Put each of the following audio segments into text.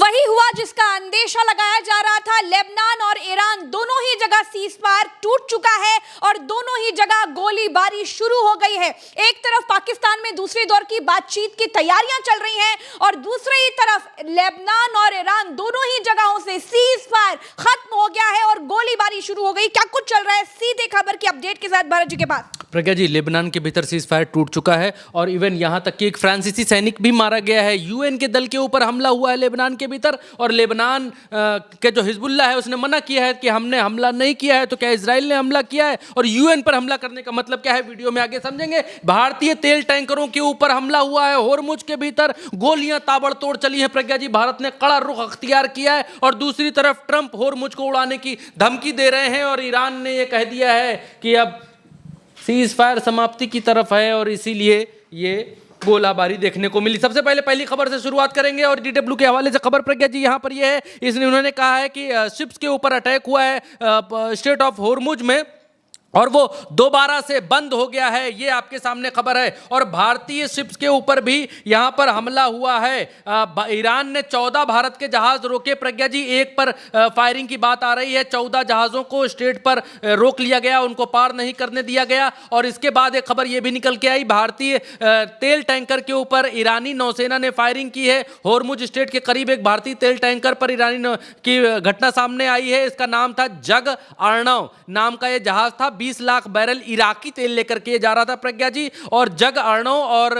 वही हुआ जिसका अंदेशा लगाया जा रहा था। लेबनान और ईरान दोनों ही जगह सीज़फायर टूट चुका है और दोनों ही जगह गोलीबारी शुरू हो गई है। एक तरफ पाकिस्तान में दूसरे दौर की बातचीत की तैयारियां चल रही हैं और दूसरी ही तरफ लेबनान और ईरान दोनों ही जगहों से सीज़फायर खत्म हो गया है और गोलीबारी शुरू हो गई। क्या कुछ चल रहा है, सीधे खबर की अपडेट के साथ भरत जी के पास। प्रज्ञा जी, लेबनान के भीतर सीज़फायर टूट चुका है और इवन यहाँ तक कि एक फ्रांसीसी सैनिक भी मारा गया है। यूएन के दल के ऊपर हमला हुआ है लेबनान के भीतर और लेबनान के जो हिजबुल्लाह है उसने मना किया है कि हमने हमला नहीं किया है। तो क्या इजराइल ने हमला किया है और यूएन पर हमला करने का मतलब क्या है, वीडियो में आगे समझेंगे। भारतीय तेल टैंकरों के ऊपर हमला हुआ है, होर्मुज के भीतर गोलियां ताबड़तोड़ चली हैं। प्रज्ञा जी, भारत ने कड़ा रुख अख्तियार किया है और दूसरी तरफ ट्रंप होर्मुज को उड़ाने की धमकी दे रहे हैं और ईरान ने यह कह दिया है कि अब सीज़फायर समाप्ति की तरफ है और इसीलिए ये गोलाबारी देखने को मिली। सबसे पहले पहली खबर से शुरुआत करेंगे और डीडब्ल्यू के हवाले से खबर प्रज्ञा जी यहाँ पर यह है, इसने उन्होंने कहा है कि शिप्स के ऊपर अटैक हुआ है स्ट्रेट ऑफ होर्मुज में और वो दोबारा से बंद हो गया है। ये आपके सामने खबर है और भारतीय शिप्स के ऊपर भी यहाँ पर हमला हुआ है। ईरान ने 14 भारत के जहाज रोके। प्रज्ञा जी, एक पर फायरिंग की बात आ रही है, 14 जहाज़ों को स्ट्रेट पर रोक लिया गया, उनको पार नहीं करने दिया गया। और इसके बाद एक खबर ये भी निकल के आई, भारतीय तेल टैंकर के ऊपर ईरानी नौसेना ने फायरिंग की है। होर्मुज स्ट्रेट के करीब एक भारतीय तेल टैंकर पर ईरानी की घटना सामने आई है। इसका नाम था जग अर्णव नाम का ये जहाज था। 20 लाख बैरल इराकी तेल लेकर के जा रहा था प्रज्ञा जी। और जग अर्णव और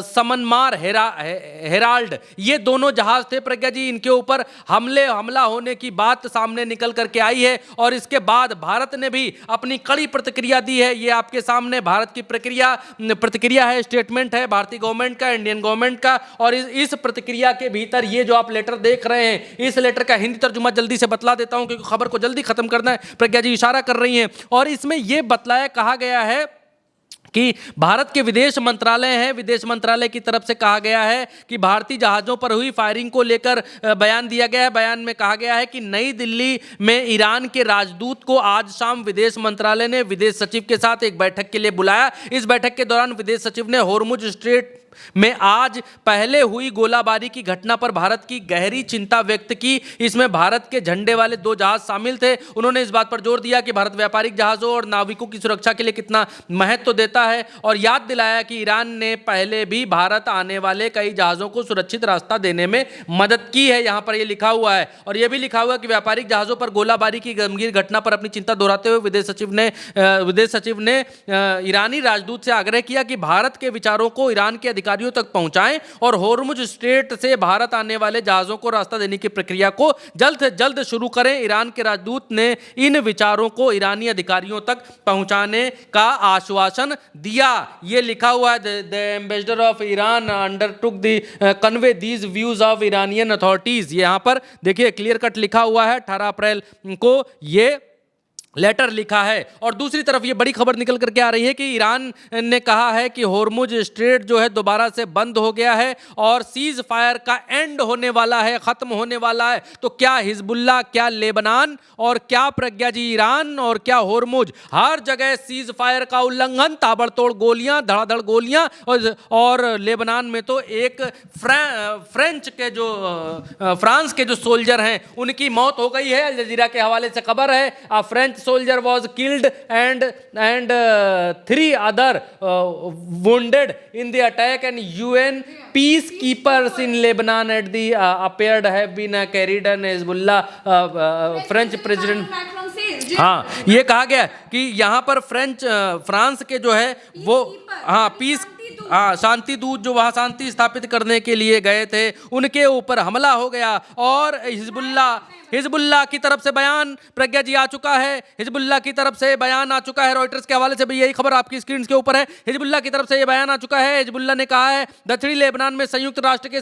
समनमार हेराल्ड ये दोनों जहाज थे प्रज्ञा जी। इनके ऊपर हमला होने की बात सामने निकल करके आई है और इसके बाद भारत ने भी अपनी कड़ी प्रतिक्रिया दी है। ये आपके सामने भारत की प्रतिक्रिया है, स्टेटमेंट है भारतीय गवर्नमेंट का, इंडियन गवर्नमेंट का। और इस प्रतिक्रिया के भीतर ये जो आप लेटर देख रहे हैं, इस लेटर का हिंदी तर्जुमा जल्दी से बतला देता हूं क्योंकि खबर को जल्दी खत्म करना है। प्रज्ञा जी इशारा कर रही हैं और इसमें यह बतलाया कहा गया है कि भारत के विदेश मंत्रालय है, विदेश मंत्रालय की तरफ से कहा गया है कि भारतीय जहाज़ों पर हुई फायरिंग को लेकर बयान दिया गया है। बयान में कहा गया है कि नई दिल्ली में ईरान के राजदूत को आज शाम विदेश मंत्रालय ने विदेश सचिव के साथ एक बैठक के लिए बुलाया। इस बैठक के दौरान विदेश सचिव ने होर्मुज स्ट्रेट में आज पहले हुई गोलाबारी की घटना पर भारत की गहरी चिंता व्यक्त की। इसमें भारत के झंडे वाले 2 जहाज शामिल थे। उन्होंने इस बात पर जोर दिया कि भारत व्यापारिक जहाज़ों और नाविकों की सुरक्षा के लिए कितना महत्व देता है और याद दिलाया कि ईरान ने पहले भी भारत आने वाले कई जहाज़ों को सुरक्षित रास्ता देने में मदद की है। यहाँ पर यह लिखा हुआ है और यह भी लिखा हुआ है कि व्यापारिक जहाज़ों पर गोलाबारी की गंभीर घटना पर अपनी चिंता दोहराते हुए विदेश सचिव ने ईरानी राजदूत से आग्रह किया कि भारत के विचारों को ईरान के अधिकारियों तक पहुंचाएं और होर्मुज स्ट्रेट से भारत आने वाले जहाजों को रास्ता देने की प्रक्रिया को जल्द से जल्द शुरू करें। ईरान के राजदूत ने इन विचारों को ईरानी अधिकारियों तक पहुंचाने का आश्वासन दिया। यह लिखा हुआ है, the ambassador of Iran undertook the convey these views of Iranian authorities. यहां पर देखिए क्लियर कट लिखा हुआ है, 18 अप्रैल को ये लेटर लिखा है। और दूसरी तरफ ये बड़ी खबर निकल करके आ रही है कि ईरान ने कहा है कि होर्मुज स्ट्रेट जो है दोबारा से बंद हो गया है और सीज फायर का एंड होने वाला है, खत्म होने वाला है। तो क्या हिजबुल्लाह, क्या लेबनान और क्या प्रज्ञा जी ईरान और क्या होर्मुज, हर जगह सीज फायर का उल्लंघन, ताबड़तोड़ गोलियां, धड़ाधड़ गोलियां। और लेबनान में तो एक फ्रांस के जो सोल्जर हैं उनकी मौत हो गई है। अल जजीरा के हवाले से खबर है, French soldier was killed and 3 other wounded in the attack and UN peacekeepers in Lebanon at the appeared have been carried on Hezbollah French president। हाँ, ये कहा गया कि यहाँ पर फ्रांस के जो है वो शांति दूत जो वहाँ शांति स्थापित करने के लिए गए थे उनके ऊपर हमला हो गया। और हिजबुल्लाह की तरफ से बयान प्रज्ञा जी आ चुका है, हिजबुल्लाह की तरफ से बयान आ चुका है। रॉयटर्स के हवाले से भी यही खबर आपकी स्क्रीन के ऊपर है। हिजबुल्लाह की तरफ से यह बयान आ चुका है। हिजबुल्लाह ने कहा है दक्षिणी लेबनान में संयुक्त राष्ट्र के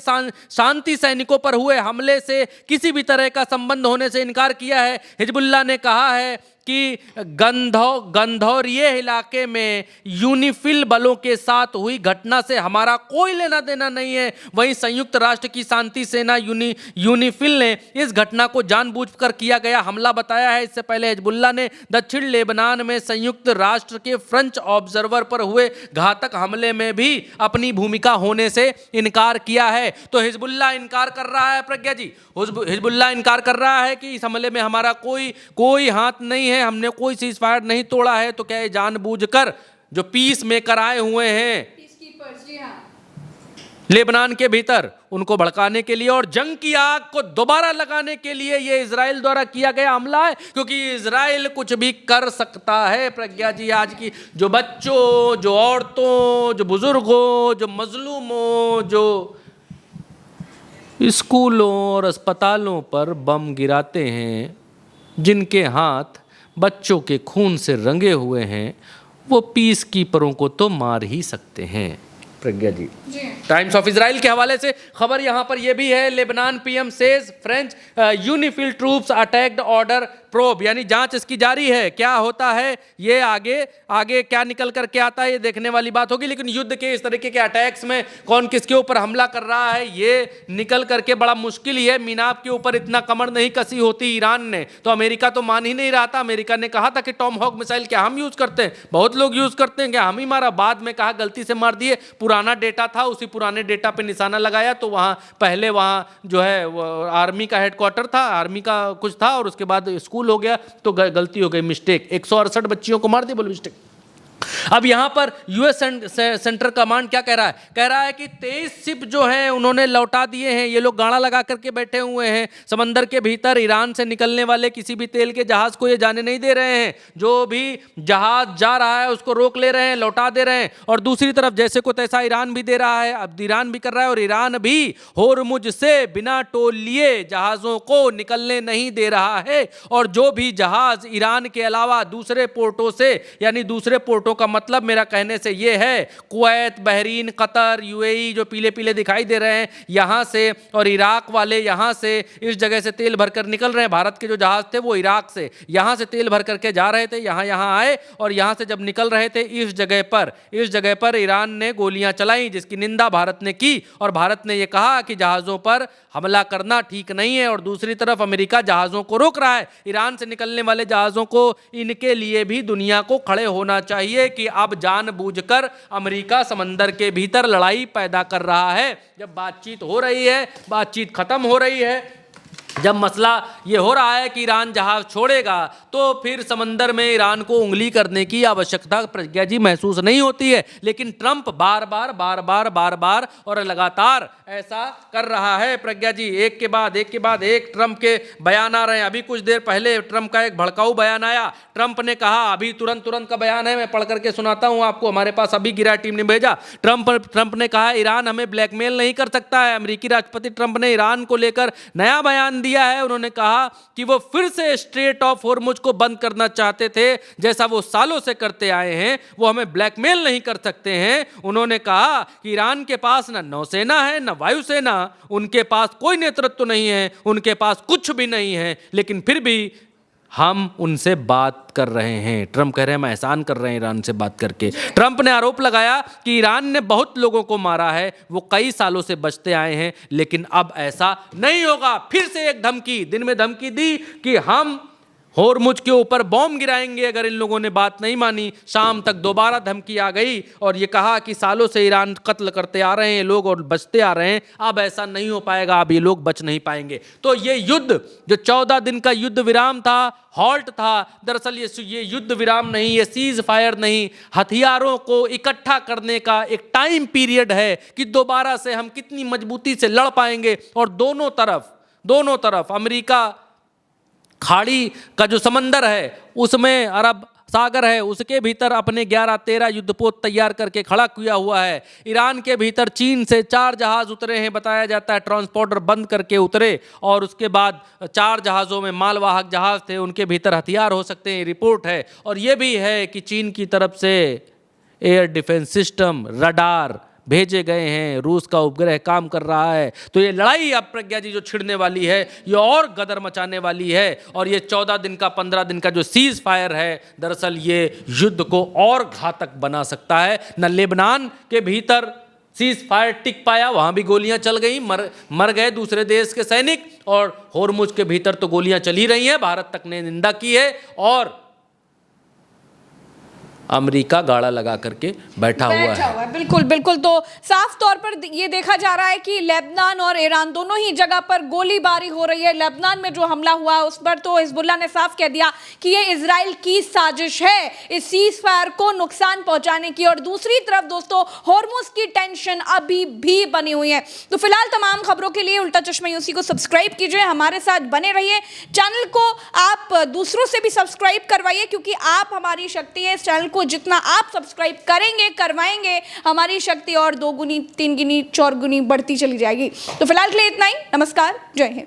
शांति सैनिकों पर हुए हमले से किसी भी तरह का संबंध होने से इनकार किया है। हिजबुल्लाह ने कहा है कि गंधौरिये इलाके में यूनिफिल बलों के साथ हुई घटना से हमारा कोई लेना देना नहीं है। वहीं संयुक्त राष्ट्र की शांति सेना यूनिफिल ने इस घटना को जानबूझकर किया गया हमला बताया है। इससे पहले हिजबुल्लाह ने दक्षिण लेबनान में संयुक्त राष्ट्र के फ्रेंच ऑब्जर्वर पर हुए घातक हमले में भी अपनी भूमिका होने से इनकार किया है। तो हिजबुल्लाह इनकार कर रहा है प्रज्ञा जी, हिजबुल्लाह इनकार कर रहा है कि इस हमले में हमारा कोई हाथ नहीं है, हमने कोई सीज फायर नहीं तोड़ा है। तो क्या ये जानबूझकर जो पीस मेकर आए हुए हैं लेबनान के भीतर, उनको भड़काने के लिए और जंग की आग को दोबारा लगाने के लिए ये इजराइल द्वारा किया गया हमला है? क्योंकि इजराइल कुछ भी कर सकता है प्रज्ञा जी। आज की जो बच्चों, जो औरतों, जो बुजुर्गों, जो मजलूमों, जो स्कूलों और अस्पतालों पर बम गिराते हैं, जिनके हाथ बच्चों के खून से रंगे हुए हैं, वो पीस कीपरों को तो मार ही सकते हैं प्रज्ञा जी। टाइम्स ऑफ इजराइल के हवाले से खबर यहां पर यह भी है, Lebanon PM says French UNIFIL troops attacked order probe, यानी जांच इसकी जारी है। क्या होता है ये आगे क्या निकल करके आता है ये देखने वाली बात होगी। लेकिन युद्ध के इस तरीके के अटैक्स में कौन किसके ऊपर हमला कर रहा है ये निकल करके बड़ा मुश्किल ही है। मीनाब के ऊपर इतना कमर नहीं कसी होती ईरान ने, तो अमेरिका तो मान ही नहीं रहा था। अमेरिका ने कहा था कि टॉम हॉक मिसाइल क्या हम यूज करते हैं, बहुत लोग यूज करते हैं, क्या हम ही मारा। बाद में कहा गलती से मार दिए, पुराना डेटा था, उसी पुराने डेटा पे निशाना लगाया। तो वहां पहले जो है आर्मी का हेडक्वार्टर था, आर्मी का कुछ था, और उसके बाद स्कूल हो गया, तो गलती हो गई, मिस्टेक। 168 बच्चियों को मार दी, बोलो मिस्टेक। अब यहां पर यूएस सेंट्रल कमांड क्या कह रहा है? कह रहा है कि 23 शिप जो हैं उन्होंने लौटा दिए हैं। ये लोग गाड़ा लगा करके बैठे हुए हैं समंदर के भीतर, ईरान से निकलने वाले किसी भी तेल के जहाज को ये जाने नहीं दे रहे हैं। जो भी जहाज जा रहा है उसको रोक ले रहे हैं, लौटा दे रहे हैं। और दूसरी तरफ जैसे को तैसा ईरान भी दे रहा है, अब ईरान भी कर रहा है, और ईरान भी होर्मुज से बिना टोल लिए जहाजों को निकलने नहीं दे रहा है। और जो भी जहाज ईरान के अलावा दूसरे पोर्टों से, यानी दूसरे पोर्टों का मतलब मेरा कहने से यह है कुवैत, बहरीन, कतर, यूएई जो पीले पीले दिखाई दे रहे हैं यहां से, और इराक वाले यहां से इस जगह से तेल भरकर निकल रहे हैं। भारत के जो जहाज थे वो इराक से यहां से तेल भर करके जा रहे थे, यहां आए, और यहां से जब निकल रहे थे इस जगह पर ईरान ने गोलियां चलाई, जिसकी निंदा भारत ने की। और भारत ने यह कहा कि जहाजों पर हमला करना ठीक नहीं है। और दूसरी तरफ अमेरिका जहाजों को रोक रहा है, ईरान से निकलने वाले जहाजों को। इनके लिए भी दुनिया को खड़े होना चाहिए कि अब जानबूझकर अमेरिका समंदर के भीतर लड़ाई पैदा कर रहा है। जब बातचीत हो रही है, बातचीत खत्म हो रही है, जब मसला ये हो रहा है कि ईरान जहाज छोड़ेगा, तो फिर समंदर में ईरान को उंगली करने की आवश्यकता प्रज्ञा जी महसूस नहीं होती है। लेकिन ट्रंप बार बार और लगातार ऐसा कर रहा है प्रज्ञा जी। एक के बाद एक ट्रंप के बयान आ रहे हैं। अभी कुछ देर पहले ट्रंप का एक भड़काऊ बयान आया। ट्रंप ने कहा, अभी तुरंत का बयान है, मैं पढ़ करके सुनाता हूं आपको, हमारे पास अभी गिरा टीम ने भेजा। ट्रंप ने कहा ईरान हमें ब्लैकमेल नहीं कर सकता है। अमेरिकी राष्ट्रपति ट्रंप ने ईरान को लेकर नया बयान दिया है। उन्होंने कहा कि वो फिर से स्ट्रेट ऑफ होर्मुज को बंद करना चाहते थे, जैसा वो सालों से करते आए हैं। वो हमें ब्लैकमेल नहीं कर सकते हैं। उन्होंने कहा कि ईरान के पास ना नौसेना है ना वायुसेना, उनके पास कोई नेतृत्व नहीं है, उनके पास कुछ भी नहीं है, लेकिन फिर भी हम उनसे बात कर रहे हैं। ट्रंप कह रहे हैं हम एहसान कर रहे हैं ईरान से बात करके। ट्रंप ने आरोप लगाया कि ईरान ने बहुत लोगों को मारा है, वो कई सालों से बचते आए हैं, लेकिन अब ऐसा नहीं होगा। फिर से एक धमकी, दिन में धमकी दी कि हम होर्मुज के ऊपर बॉम्ब गिराएंगे अगर इन लोगों ने बात नहीं मानी। शाम तक दोबारा धमकी आ गई और ये कहा कि सालों से ईरान कत्ल करते आ रहे हैं लोग और बचते आ रहे हैं, अब ऐसा नहीं हो पाएगा, अब ये लोग बच नहीं पाएंगे। तो ये युद्ध जो 14 दिन का युद्ध विराम था, हॉल्ट था, दरअसल ये युद्ध विराम नहीं, ये सीज फायर नहीं, हथियारों को इकट्ठा करने का एक टाइम पीरियड है कि दोबारा से हम कितनी मजबूती से लड़ पाएंगे। और दोनों तरफ अमेरिका खाड़ी का जो समंदर है उसमें अरब सागर है, उसके भीतर अपने 11-13 युद्धपोत तैयार करके खड़ा किया हुआ है। ईरान के भीतर चीन से 4 जहाज उतरे हैं, बताया जाता है ट्रांसपोर्टर बंद करके उतरे, और उसके बाद 4 जहाज़ों में मालवाहक जहाज थे, उनके भीतर हथियार हो सकते हैं, रिपोर्ट है। और ये भी है कि चीन की तरफ से एयर डिफेंस सिस्टम, रडार भेजे गए हैं, रूस का उपग्रह काम कर रहा है। तो ये लड़ाई अब प्रज्ञा जी जो छिड़ने वाली है, ये और गदर मचाने वाली है। और ये 14 दिन का 15 दिन का जो सीज फायर है, दरअसल ये युद्ध को और घातक बना सकता है। न लेबनान के भीतर सीज फायर टिक पाया, वहां भी गोलियां चल गई, मर गए दूसरे देश के सैनिक, और होर्मुज के भीतर तो गोलियां चल ही रही हैं। भारत तक ने निंदा की है और अमेरिका गाड़ा लगा करके बैठा हुआ है। बिल्कुल बिल्कुल। तो साफ तौर पर ये देखा जा रहा है कि लेबनान और ईरान दोनों ही जगह पर गोलीबारी हो रही है। लेबनान में जो हमला हुआ है उस पर तो हिजबुल्लाह ने साफ कह दिया कि ये इजराइल की साजिश है इस सीज फायर को नुकसान पहुंचाने की, और दूसरी तरफ दोस्तों होर्मुज की टेंशन अभी भी बनी हुई है। तो फिलहाल तमाम खबरों के लिए उल्टा चश्मा यूसी को सब्सक्राइब कीजिए, हमारे साथ बने रहिए। चैनल को आप दूसरों से भी सब्सक्राइब करवाइए, क्योंकि आप हमारी शक्ति है। इस चैनल को जितना आप सब्सक्राइब करेंगे करवाएंगे, हमारी शक्ति और 2 गुनी 3 गुनी 4 गुनी बढ़ती चली जाएगी। तो फिलहाल के लिए इतना ही। नमस्कार, जय हिंद।